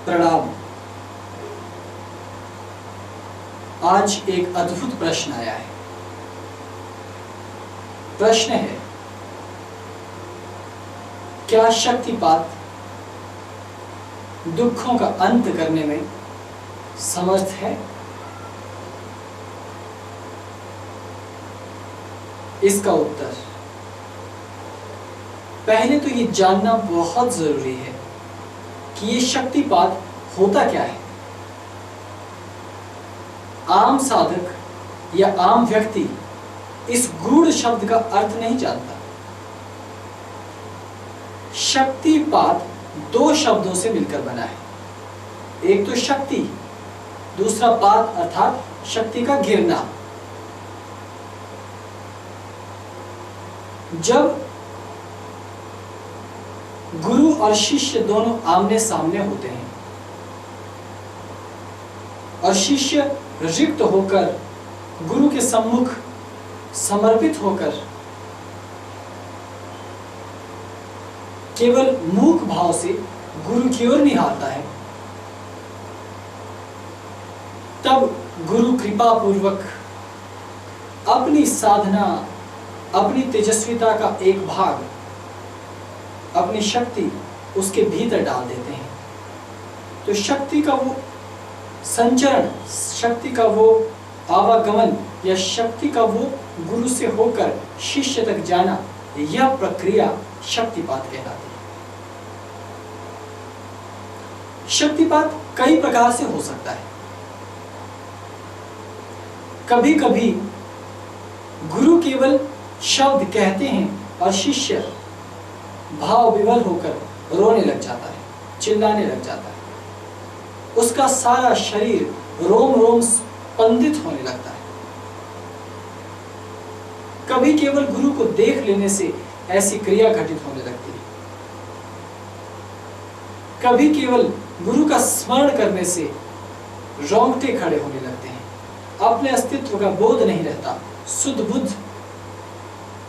प्रणाम। आज एक अद्भुत प्रश्न आया है। प्रश्न है, क्या शक्तिपात दुखों का अंत करने में समर्थ है? इसका उत्तर, पहले तो ये जानना बहुत जरूरी है कि ये शक्तिपात होता क्या है। आम साधक या आम व्यक्ति इस गूढ़ शब्द का अर्थ नहीं जानता। शक्तिपात दो शब्दों से मिलकर बना है। एक तो शक्ति, दूसरा पात अर्थात शक्ति का गिरना। जब गुरु और शिष्य दोनों आमने सामने होते हैं और शिष्य रिक्त होकर गुरु के सम्मुख समर्पित होकर केवल मूक भाव से गुरु की ओर निहारता है, तब गुरु कृपा पूर्वक अपनी साधना, अपनी तेजस्विता का एक भाग, अपनी शक्ति उसके भीतर डाल देते हैं। तो शक्ति का वो संचरण, शक्ति का वो आवागमन या शक्ति का वो गुरु से होकर शिष्य तक जाना, यह प्रक्रिया शक्तिपात कहलाती है। शक्तिपात कई प्रकार से हो सकता है। कभी कभी गुरु केवल शब्द कहते हैं और शिष्य भाव विवल होकर रोने लग जाता है, चिल्लाने लग जाता है। उसका सारा शरीर रोम रोम स्पंदित होने लगता है। कभी केवल गुरु को देख लेने से ऐसी क्रिया घटित होने लगती है। कभी केवल गुरु का स्मरण करने से रोंगटे खड़े होने लगते हैं। अपने अस्तित्व का बोध नहीं रहता, शुद्ध बुद्ध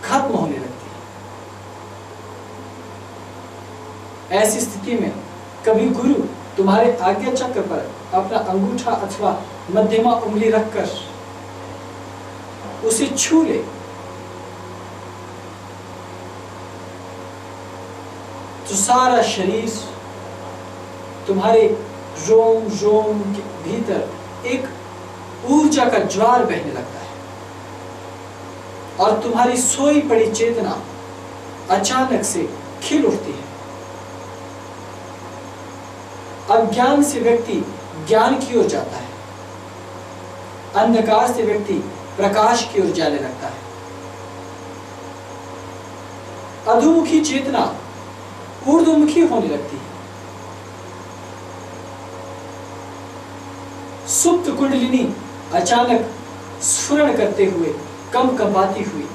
खत्म होने लगती है। ऐसी स्थिति में कभी गुरु तुम्हारे आज्ञा चक्र पर अपना अंगूठा अथवा मध्यमा उंगली रखकर उसे छू ले तो सारा शरीर, तुम्हारे रोम रोम के भीतर एक ऊर्जा का ज्वार बहने लगता है और तुम्हारी सोई पड़ी चेतना अचानक से खिल उठती है। अज्ञान से व्यक्ति ज्ञान की ओर जाता है, अंधकार से व्यक्ति प्रकाश की ओर जाने लगता है। अधोमुखी चेतना ऊर्ध्वमुखी होने लगती है। सुप्त कुंडलिनी अचानक स्फुरण करते हुए, कंपाती हुई,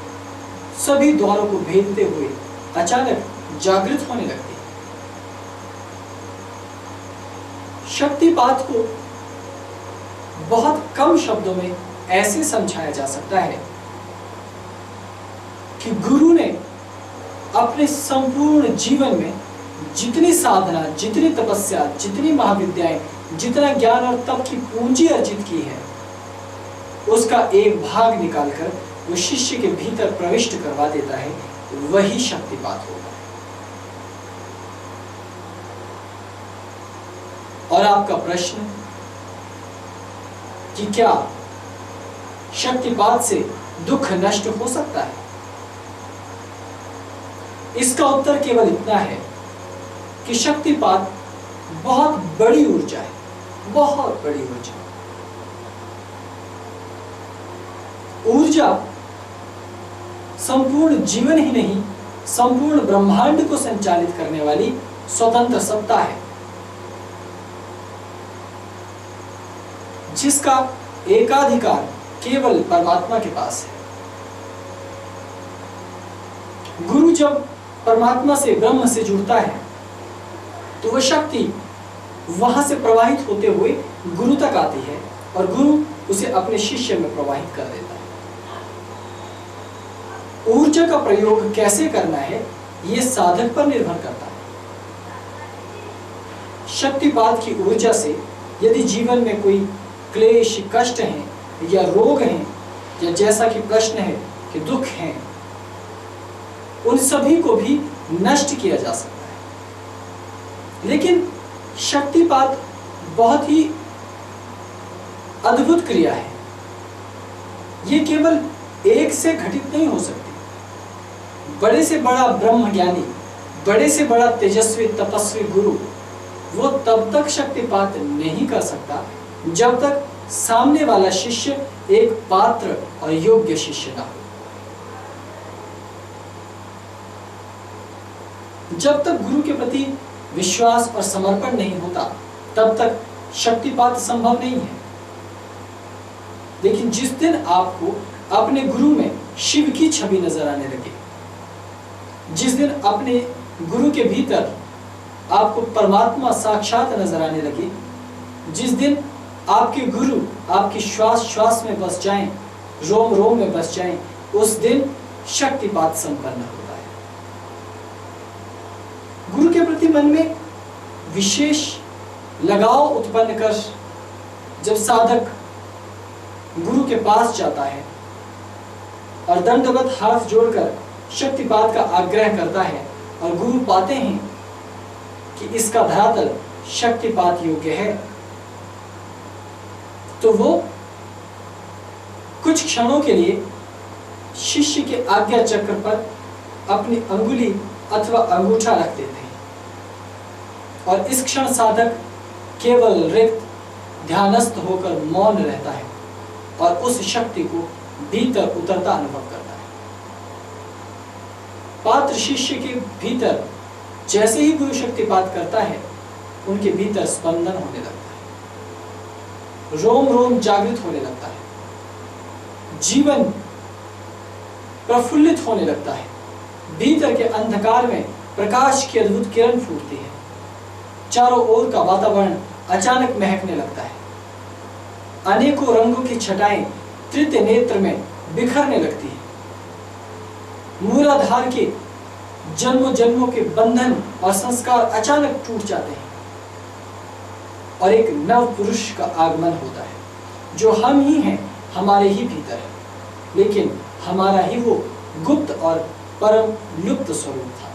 सभी द्वारों को भेदते हुए अचानक जागृत होने लगती है। शक्तिपात को बहुत कम शब्दों में ऐसे समझाया जा सकता है कि गुरु ने अपने संपूर्ण जीवन में जितनी साधना, जितनी तपस्या, जितनी महाविद्याएं, जितना ज्ञान और तप की पूंजी अर्जित की है, उसका एक भाग निकालकर वो शिष्य के भीतर प्रविष्ट करवा देता है। वही शक्तिपात होगा। और आपका प्रश्न कि क्या शक्तिपात से दुख नष्ट हो सकता है? इसका उत्तर केवल इतना है कि शक्तिपात बहुत बड़ी ऊर्जा है, बहुत बड़ी ऊर्जा। ऊर्जा संपूर्ण जीवन ही नहीं, संपूर्ण ब्रह्मांड को संचालित करने वाली स्वतंत्र सत्ता है, जिसका एकाधिकार केवल परमात्मा के पास है। गुरु जब परमात्मा से, ब्रह्म से जुड़ता है तो वह शक्ति वहां से प्रवाहित होते हुए गुरु तक आती है और गुरु उसे अपने शिष्य में प्रवाहित कर देता है। ऊर्जा का प्रयोग कैसे करना है, यह साधक पर निर्भर करता है। शक्तिपात की ऊर्जा से यदि जीवन में कोई क्लेश, कष्ट हैं या रोग हैं, या जैसा कि प्रश्न है कि दुख हैं, उन सभी को भी नष्ट किया जा सकता है। लेकिन शक्तिपात बहुत ही अद्भुत क्रिया है। ये केवल एक से घटित नहीं हो सकती। बड़े से बड़ा ब्रह्म ज्ञानी, बड़े से बड़ा तेजस्वी तपस्वी गुरु वो तब तक शक्तिपात नहीं कर सकता जब तक सामने वाला शिष्य एक पात्र और योग्य शिष्य ना हो। जब तक गुरु के प्रति विश्वास और समर्पण नहीं होता तब तक शक्तिपात संभव नहीं है। लेकिन जिस दिन आपको अपने गुरु में शिव की छवि नजर आने लगे, जिस दिन अपने गुरु के भीतर आपको परमात्मा साक्षात नजर आने लगे, जिस दिन आपके गुरु आपके श्वास श्वास में बस जाएं, रोम रोम में बस जाएं, उस दिन शक्तिपात संपन्न होता है। गुरु के प्रति मन में विशेष लगाव उत्पन्न कर जब साधक गुरु के पास जाता है और दंडवत हाथ जोड़कर शक्तिपात का आग्रह करता है और गुरु पाते हैं कि इसका धरातल शक्तिपात योग्य है, तो वो कुछ क्षणों के लिए शिष्य के आज्ञा चक्र पर अपनी अंगुली अथवा अंगूठा रख देते हैं और इस क्षण साधक केवल रिक्त ध्यानस्थ होकर मौन रहता है और उस शक्ति को भीतर उतरता अनुभव करता है। पात्र शिष्य के भीतर जैसे ही गुरु शक्तिपात करता है, उनके भीतर स्पंदन होने लगता है, रोम रोम जागृत होने लगता है, जीवन प्रफुल्लित होने लगता है, भीतर के अंधकार में प्रकाश की अद्भुत किरण फूटती है, चारों ओर का वातावरण अचानक महकने लगता है, अनेकों रंगों की छटाएं तृतीय नेत्र में बिखरने लगती है, मूलाधार के जन्मों जन्मों के बंधन और संस्कार अचानक टूट जाते हैं और एक नव पुरुष का आगमन होता है जो हम ही हैं, हमारे ही भीतर है, लेकिन हमारा ही वो गुप्त और परम लुप्त स्वरूप था।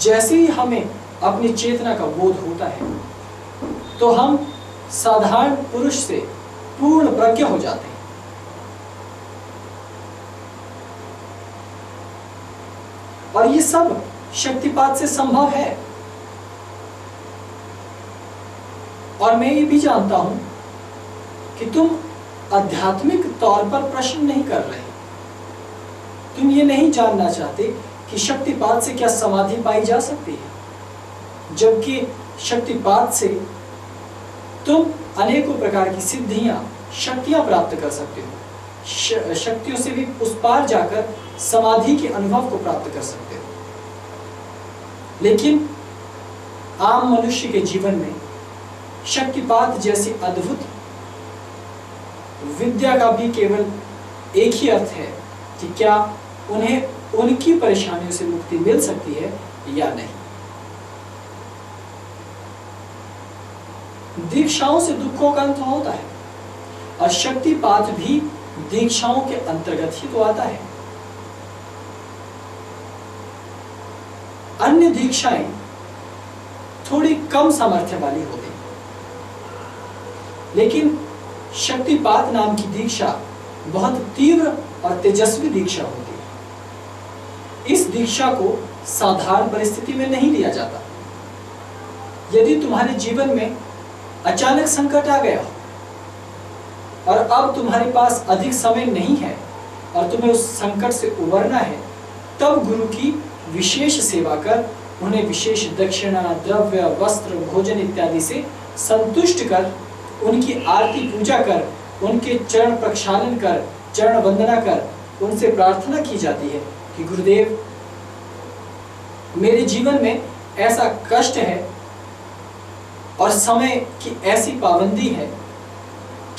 जैसे ही हमें अपनी चेतना का बोध होता है तो हम साधारण पुरुष से पूर्ण प्रज्ञ हो जाते हैं। और ये सब शक्तिपात से संभव है। और मैं ये भी जानता हूं कि तुम आध्यात्मिक तौर पर प्रश्न नहीं कर रहे, तुम ये नहीं जानना चाहते कि शक्तिपात से क्या समाधि पाई जा सकती है, जबकि शक्तिपात से तुम अनेकों प्रकार की सिद्धियां, शक्तियां प्राप्त कर सकते हो, शक्तियों से भी उस पार जाकर समाधि के अनुभव को प्राप्त कर सकते हो। लेकिन आम मनुष्य के जीवन में शक्तिपात जैसी अद्भुत विद्या का भी केवल एक ही अर्थ है कि क्या उन्हें उनकी परेशानियों से मुक्ति मिल सकती है या नहीं। दीक्षाओं से दुखों का अंत होता है और शक्तिपात भी दीक्षाओं के अंतर्गत ही तो आता है। अन्य दीक्षाएं थोड़ी कम सामर्थ्य वाली होती हैं, लेकिन शक्तिपात नाम की दीक्षा बहुत तीव्र और तेजस्वी दीक्षा होती है। इस दीक्षा को साधारण परिस्थिति में नहीं लिया जाता। यदि तुम्हारे जीवन में अचानक संकट आ गया और अब तुम्हारे पास अधिक समय नहीं है और तुम्हें उस संकट से उबरना है, तब गुरु की विशेष सेवा कर उन्हें विशेष दक्षिणा, द्रव्य, वस्त्र, भोजन इत्यादि से संतुष्ट कर, उनकी आरती पूजा कर, उनके चरण प्रक्षालन कर, चरण वंदना कर, उनसे प्रार्थना की जाती है कि गुरुदेव, मेरे जीवन में ऐसा कष्ट है और समय की ऐसी पाबंदी है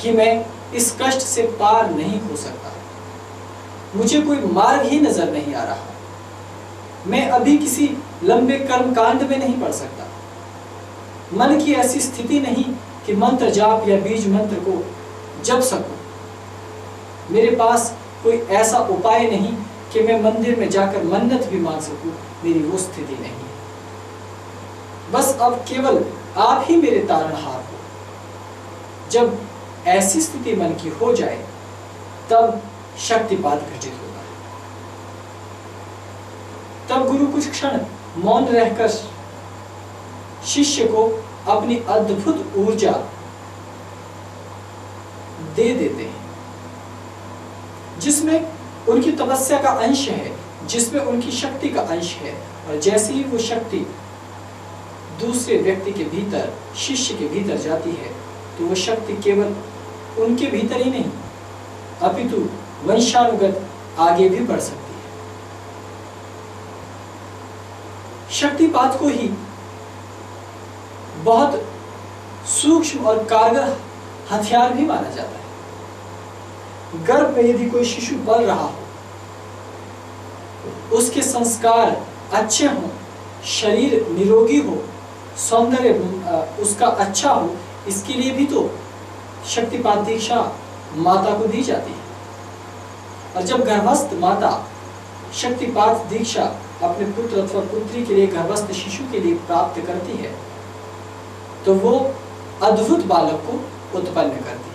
कि मैं इस कष्ट से पार नहीं हो सकता, मुझे कोई मार्ग ही नजर नहीं आ रहा, मैं अभी किसी लंबे कर्म कांड में नहीं पड़ सकता, मन की ऐसी स्थिति नहीं कि मंत्र जाप या बीज मंत्र को जप सकूं। मेरे पास कोई ऐसा उपाय नहीं कि मैं मंदिर में जाकर मन्नत भी मांग सकूं, मेरी वो स्थिति नहीं है। बस अब केवल आप ही मेरे तारणहार हो। जब ऐसी स्थिति मन की हो जाए तब शक्तिपात घटित होगा। तब गुरु कुछ क्षण मौन रहकर शिष्य को अपनी अद्भुत ऊर्जा दे देते हैं, जिसमें उनकी तपस्या का अंश है, जिसमें उनकी शक्ति का अंश है। और जैसे ही वो शक्ति दूसरे व्यक्ति के भीतर, शिष्य के भीतर जाती है, तो वो शक्ति केवल उनके भीतर ही नहीं अपितु वंशानुगत आगे भी बढ़ सकती है। शक्तिपात को ही बहुत सूक्ष्म और कारगर हथियार भी माना जाता है। गर्भ में यदि कोई शिशु पल रहा हो, उसके संस्कार अच्छे हों, शरीर निरोगी हो, सौंदर्य उसका अच्छा हो, इसके लिए भी तो शक्तिपात दीक्षा माता को दी जाती है। और जब गर्भस्थ माता शक्तिपात दीक्षा अपने पुत्र अथवा पुत्री के लिए, गर्भस्थ शिशु के लिए प्राप्त करती है, तो वो अद्भुत बालक को उत्पन्न करती है।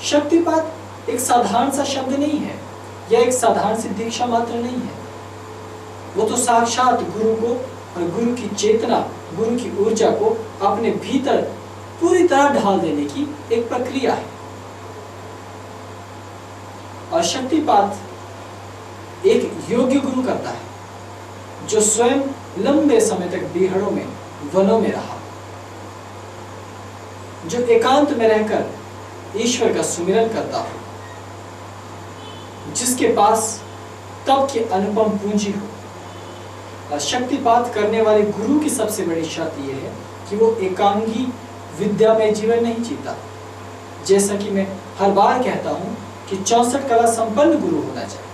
शक्तिपात एक साधारण सा शब्द नहीं है, यह एक साधारण सी दीक्षा मात्र नहीं है। वो तो साक्षात गुरु को और गुरु की चेतना, गुरु की ऊर्जा को अपने भीतर पूरी तरह ढाल देने की एक प्रक्रिया है। और शक्तिपात एक योग्य गुरु करता है, जो स्वयं लंबे समय तक बीहड़ों में, वनों में रहा, जो एकांत में रहकर ईश्वर का सुमिरन करता हो, जिसके पास तप की अनुपम पूंजी हो। और शक्तिपात करने वाले गुरु की सबसे बड़ी शर्त यह है कि वो एकांगी विद्यामय जीवन नहीं जीता। जैसा कि मैं हर बार कहता हूं कि 64 कला संपन्न गुरु होना चाहिए।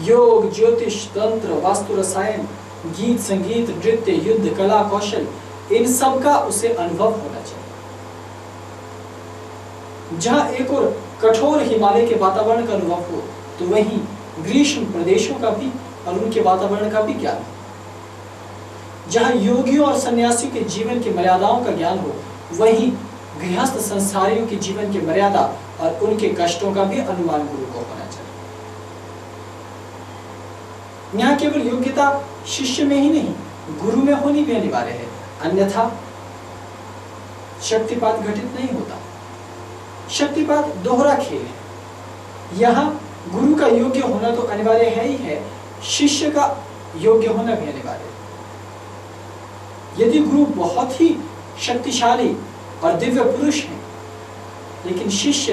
योग, ज्योतिष, तंत्र, वास्तु, रसायन, गीत, संगीत, नृत्य, युद्ध, कला, कौशल, इन सब का उसे अनुभव होना चाहिए। जहां एक और कठोर हिमालय के वातावरण का अनुभव हो, तो वहीं ग्रीष्म प्रदेशों का भी और उनके वातावरण का भी ज्ञान। जहां योगियों और सन्यासियों के जीवन की मर्यादाओं का ज्ञान हो, वहीं गृहस्थ संसारियों के जीवन की मर्यादा और उनके कष्टों का भी अनुमान गुरु को होना चाहिए। यहाँ केवल योग्यता शिष्य में ही नहीं, गुरु में होनी भी अनिवार्य है, अन्यथा शक्तिपात घटित नहीं होता। शक्तिपात दोहरा खेल है। यहाँ गुरु का योग्य होना तो अनिवार्य है ही है, शिष्य का योग्य होना भी अनिवार्य है। यदि गुरु बहुत ही शक्तिशाली और दिव्य पुरुष है, लेकिन शिष्य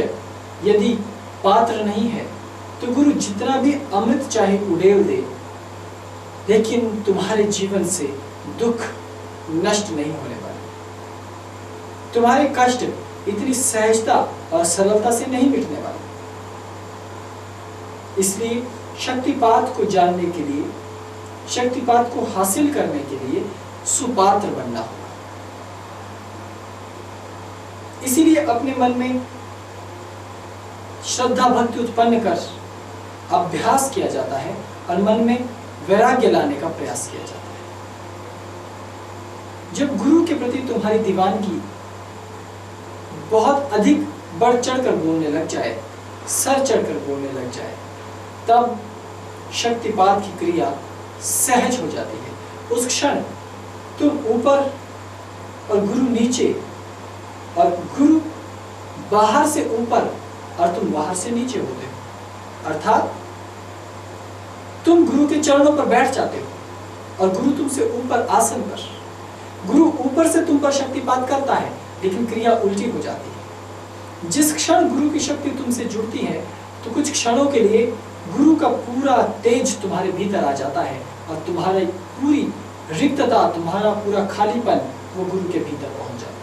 यदि पात्र नहीं है, तो गुरु जितना भी अमृत चाहे उड़ेल दे, लेकिन तुम्हारे जीवन से दुख नष्ट नहीं होने वाले। तुम्हारे कष्ट इतनी सहजता और सरलता से नहीं मिटने वाले। इसलिए शक्तिपात को जानने के लिए, शक्तिपात को हासिल करने के लिए सुपात्र बनना होगा। इसीलिए अपने मन में श्रद्धा भक्ति उत्पन्न कर अभ्यास किया जाता है और मन में वैराग्य लाने का प्रयास किया जाता है। जब गुरु के प्रति तुम्हारी दीवानगी बहुत अधिक बढ़ चढ़कर बोलने लग जाए, सर चढ़कर बोलने लग जाए, तब शक्तिपात की क्रिया सहज हो जाती है। उस क्षण तुम ऊपर और गुरु नीचे, और गुरु बाहर से ऊपर और तुम बाहर से नीचे होते हो। अर्थात तुम गुरु के चरणों पर बैठ जाते हो और गुरु तुमसे ऊपर आसन पर। गुरु ऊपर से तुम पर शक्तिपात करता है, लेकिन क्रिया उल्टी हो जाती है। जिस क्षण गुरु की शक्ति तुमसे जुड़ती है, तो कुछ क्षणों के लिए गुरु का पूरा तेज तुम्हारे भीतर आ जाता है और तुम्हारी पूरी रिक्तता, तुम्हारा पूरा खालीपन वो गुरु के भीतर पहुंच जाता है।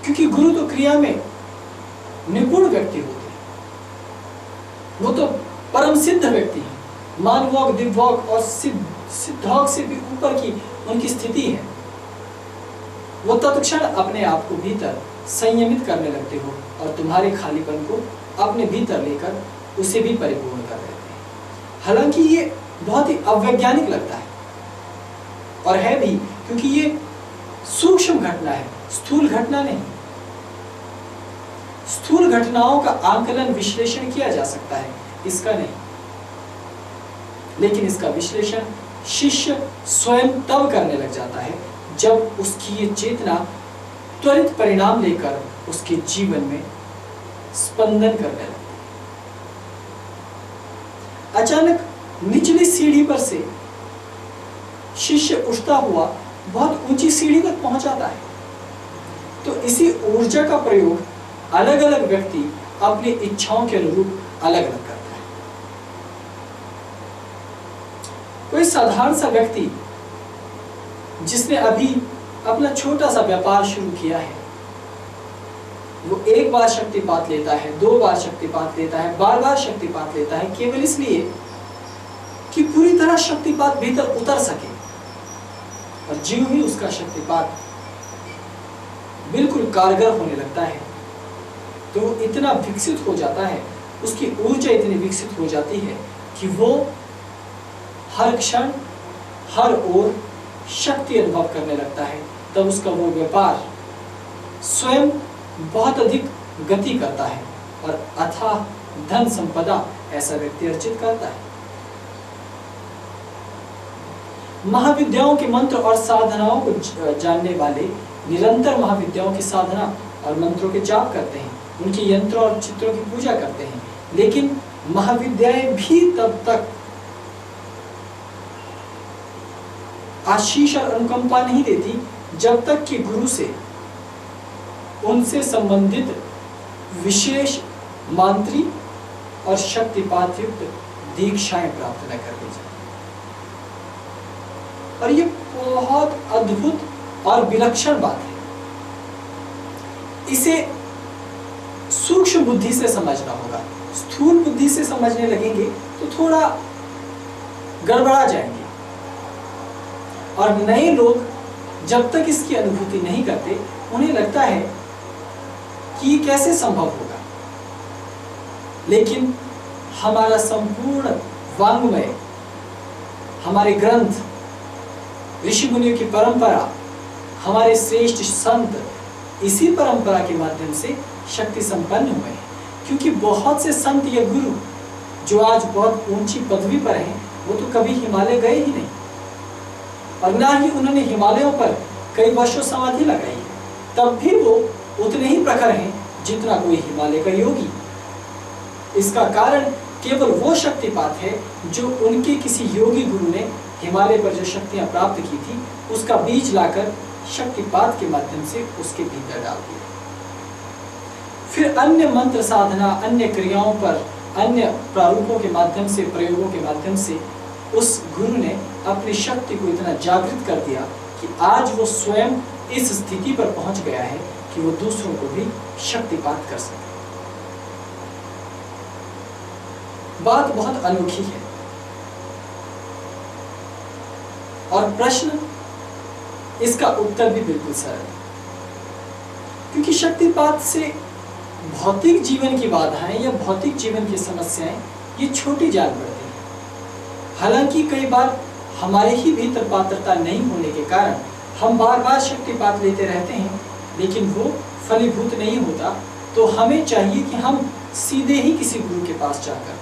क्योंकि गुरु तो क्रिया में निपुण व्यक्ति होते हैं, वो तो परम सिद्ध व्यक्ति हैं, मानवोक, दिव्योक और सिद्धोक से भी ऊपर की उनकी स्थिति है। वो तत्क्षण अपने आप को भीतर संयमित करने लगते हो और तुम्हारे खालीपन को अपने भीतर लेकर उसे भी परिपूर्ण कर देते हैं। हालांकि ये बहुत ही अवैज्ञानिक लगता है, और है भी, क्योंकि ये सूक्ष्म घटना है, स्थूल घटना नहीं। स्थूल घटनाओं का आंकलन, विश्लेषण किया जा सकता है, इसका नहीं। लेकिन इसका विश्लेषण शिष्य स्वयं तब करने लग जाता है जब उसकी ये चेतना त्वरित परिणाम लेकर उसके जीवन में स्पंदन करने लगती है। अचानक निचली सीढ़ी पर से शिष्य उठता हुआ बहुत ऊंची सीढ़ी तक पहुंच जाता है। तो इसी ऊर्जा का प्रयोग अलग अलग व्यक्ति अपनी इच्छाओं के अनुरूप अलग अलग करता है। कोई साधारण सा व्यक्ति जिसने अभी अपना छोटा सा व्यापार शुरू किया है, वो एक बार शक्तिपात लेता है, 2 बार शक्तिपात लेता है, बार-बार शक्तिपात लेता है, केवल इसलिए कि पूरी तरह शक्तिपात भीतर उतर सके। और ज्यों ही उसका शक्तिपात बिल्कुल कारगर होने लगता है, तो वो इतना विकसित हो जाता है, उसकी ऊर्जा इतनी विकसित हो जाती है कि वो हर क्षण हर ओर शक्ति अनुभव करने लगता है। तब उसका वो व्यापार स्वयं बहुत अधिक गति करता है और अथाह धन संपदा ऐसा व्यक्ति अर्जित करता है। महाविद्याओं के मंत्र और साधनाओं को जानने वाले निरंतर महाविद्याओं की साधना और मंत्रों के जाप करते हैं, उनके यंत्रों और चित्रों की पूजा करते हैं। लेकिन महाविद्याएं भी तब तक आशीष और अनुकंपा नहीं देती जब तक कि गुरु से उनसे संबंधित विशेष मंत्री और शक्तिपात युक्त दीक्षाएं प्राप्त न कर दी जाए। और ये बहुत अद्भुत और विलक्षण बात है। इसे सूक्ष्म बुद्धि से समझना होगा। स्थूल बुद्धि से समझने लगेंगे तो थोड़ा गड़बड़ा जाएंगे। और नए लोग जब तक इसकी अनुभूति नहीं करते, उन्हें लगता है कि ये कैसे संभव होगा। लेकिन हमारा संपूर्ण वांग्मय, हमारे ग्रंथ, ऋषि मुनियों की परंपरा, हमारे श्रेष्ठ संत इसी परंपरा के माध्यम से शक्ति संपन्न हुए हैं। क्योंकि बहुत से संत या गुरु जो आज बहुत ऊंची पदवी पर हैं, वो तो कभी हिमालय गए ही नहीं, और ना ही उन्होंने हिमालयों पर कई वर्षों समाधि लगाई है। तब भी वो उतने ही प्रखर हैं जितना कोई हिमालय का योगी। इसका कारण केवल वो शक्तिपात है जो उनके किसी योगी गुरु ने हिमालय पर जो शक्तियां प्राप्त की थी, उसका बीज लाकर शक्तिपात के माध्यम से उसके भीतर डाल दिया। फिर अन्य मंत्र साधना, अन्य क्रियाओं पर, अन्य प्रारूपों के माध्यम से, प्रयोगों के माध्यम से उस गुरु ने अपनी शक्ति को इतना जागृत कर दिया कि आज वो स्वयं इस स्थिति पर पहुंच गया है कि वो दूसरों को भी शक्तिपात कर सके। बात बहुत अनोखी है। और प्रश्न, इसका उत्तर भी बिल्कुल सरल है। क्योंकि शक्तिपात से भौतिक जीवन की बाधाएं या भौतिक जीवन की समस्याएं ये छोटी जान पड़ती हैं। हालांकि कई बार हमारे ही भीतर पात्रता नहीं होने के कारण हम बार बार शक्तिपात लेते रहते हैं, लेकिन वो फलीभूत नहीं होता। तो हमें चाहिए कि हम सीधे ही किसी गुरु के पास जाकर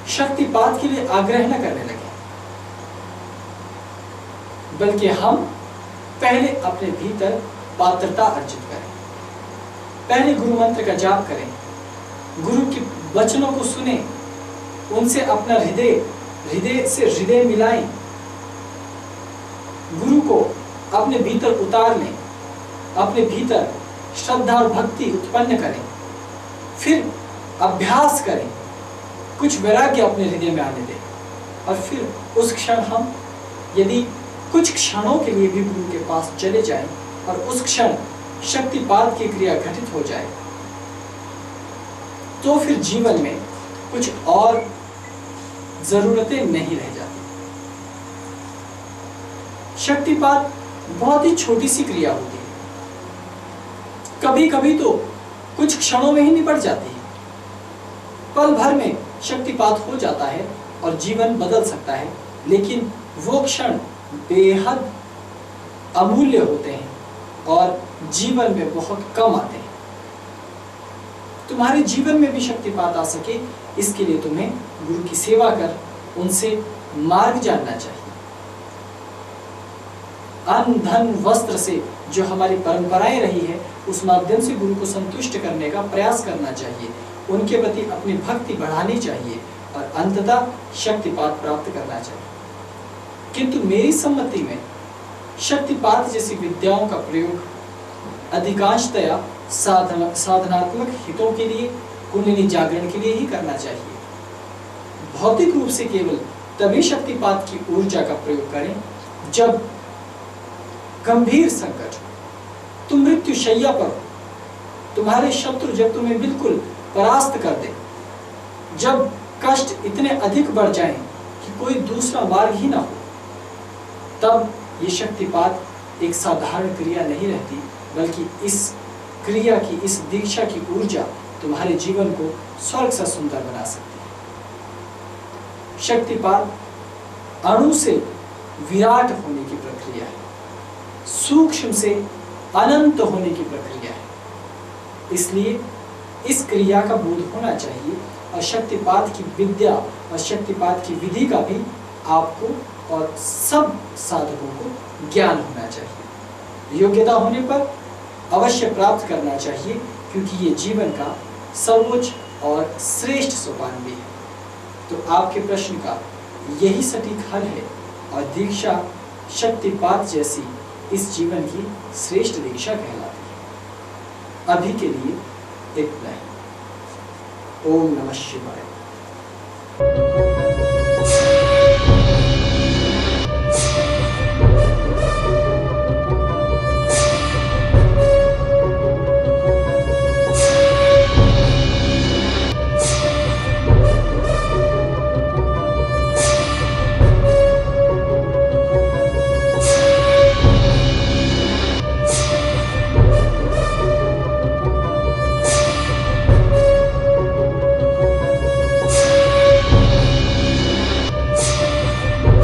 शक्तिपात के लिए आग्रह न करने लगे, बल्कि हम पहले अपने भीतर पात्रता अर्जित करें। पहले गुरु मंत्र का जाप करें, गुरु के वचनों को सुने, उनसे अपना हृदय से हृदय मिलाएं, गुरु को अपने भीतर उतार लें, अपने भीतर श्रद्धा और भक्ति उत्पन्न करें। फिर अभ्यास करें, कुछ वैराग्य अपने हृदय में आने दें, और फिर उस क्षण हम यदि कुछ क्षणों के लिए भी गुरु के पास चले जाएं और उस क्षण शक्तिपात की क्रिया घटित हो जाए, तो फिर जीवन में कुछ और जरूरतें नहीं रह जाती। शक्तिपात बहुत ही छोटी सी क्रिया होती है, कभी कभी तो कुछ क्षणों में ही निपट जाती है। पल भर में शक्तिपात हो जाता है और जीवन बदल सकता है, लेकिन वो क्षण बेहद अमूल्य होते हैं और जीवन में बहुत कम आते हैं। तुम्हारे जीवन में भी शक्तिपात आ सके, इसके लिए तुम्हें गुरु की सेवा कर उनसे मार्ग जानना चाहिए। अन्न धन वस्त्र से जो हमारी परंपराएं रही है, उस माध्यम से गुरु को संतुष्ट करने का प्रयास करना चाहिए, उनके प्रति अपनी भक्ति बढ़ानी चाहिए और अंततः शक्तिपात प्राप्त करना चाहिए। किंतु मेरी सम्मति में शक्तिपात जैसी विद्याओं का प्रयोग अधिकांशतया साधनात्मक हितों के लिए, कुंडलिनी जागरण के लिए ही करना चाहिए। भौतिक रूप से केवल तभी शक्तिपात की ऊर्जा का प्रयोग करें जब गंभीर संकट, तुम मृत्यु शैया पर हो, तुम्हारे शत्रु जब तुम्हें बिल्कुल परास्त कर दे, जब कष्ट इतने अधिक बढ़ जाएं कि कोई दूसरा मार्ग ही ना हो, तब ये शक्तिपात एक साधारण क्रिया नहीं रहती, बल्कि इस क्रिया की, इस दीक्षा की ऊर्जा तुम्हारे जीवन को स्वर्ग सा सुंदर बना सकती है। शक्तिपात अणु से विराट होने की प्रक्रिया है, सूक्ष्म से अनंत होने की प्रक्रिया है। इसलिए इस क्रिया का बोध होना चाहिए और शक्तिपात की विद्या और शक्तिपात की विधि का भी आपको और सब साधकों को ज्ञान होना चाहिए। योग्यता होने पर अवश्य प्राप्त करना चाहिए, क्योंकि ये जीवन का सर्वोच्च और श्रेष्ठ सोपान भी है। तो आपके प्रश्न का यही सटीक हल है और दीक्षा शक्तिपात जैसी इस जीवन की श्रेष्ठ दीक्षा कहलाती है। अभी के लिए इतना ही। ओम नमः शिवाय।